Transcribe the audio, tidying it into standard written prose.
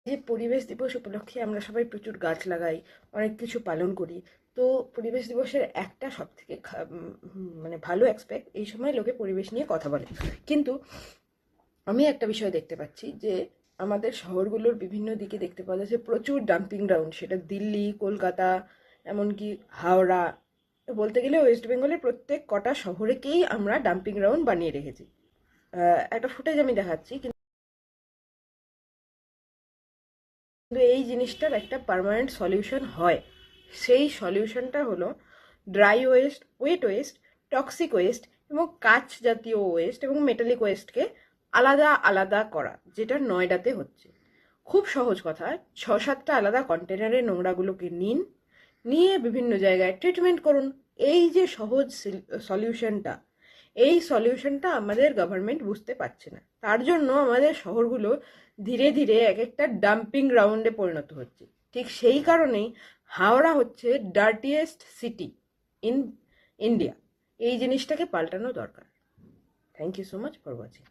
যে পরিবেশ দিবস উপলক্ষে আমরা সবাই প্রচুর গাছ লাগাই, অনেক কিছু পালন করি। তো পরিবেশ দিবসের একটা সবথেকে মানে ভালো অ্যাসপেক্ট, এই সময় লোকে পরিবেশ নিয়ে কথা বলে। কিন্তু আমি একটা বিষয় দেখতে পাচ্ছি যে আমাদের শহরগুলোর বিভিন্ন দিকে দেখতে পাওয়া যাচ্ছে প্রচুর ডাম্পিং গ্রাউন্ড, সেটা দিল্লি, কলকাতা, এমনকি হাওড়া, বলতে গেলে ওয়েস্ট বেঙ্গলের প্রত্যেক কটা শহরেকেই আমরা ডাম্পিং গ্রাউন্ড বানিয়ে রেখেছি। একটা ফুটেজ আমি দেখাচ্ছি, কিন্তু এই জিনিসটার একটা পার্মানেন্ট সলিউশন হয়। সেই সলিউশনটা হলো dry waste, wet waste, toxic waste এবং কাঁচ জাতীয় ওয়েস্ট এবং মেটালিক ওয়েস্টকে আলাদা আলাদা করা, যেটা নয়ডাতে হচ্ছে। খুব সহজ কথা, 6-7টা আলাদা কন্টেনারে নোংরাগুলোকে নিন, নিয়ে বিভিন্ন জায়গায় ট্রিটমেন্ট করুন। এই যে সহজ সলিউশনটা, এই সলিউশনটা আমাদের গভর্নমেন্ট বুঝতে পারছে না। তার জন্য আমাদের শহরগুলো ধীরে ধীরে এক একটা ডাম্পিং গ্রাউন্ডে পরিণত হচ্ছে। ঠিক সেই কারণেই হাওড়া হচ্ছে ডার্টিয়েস্ট সিটি ইন ইন্ডিয়া। এই জিনিসটাকে পাল্টানো দরকার। Thank you so much for watching.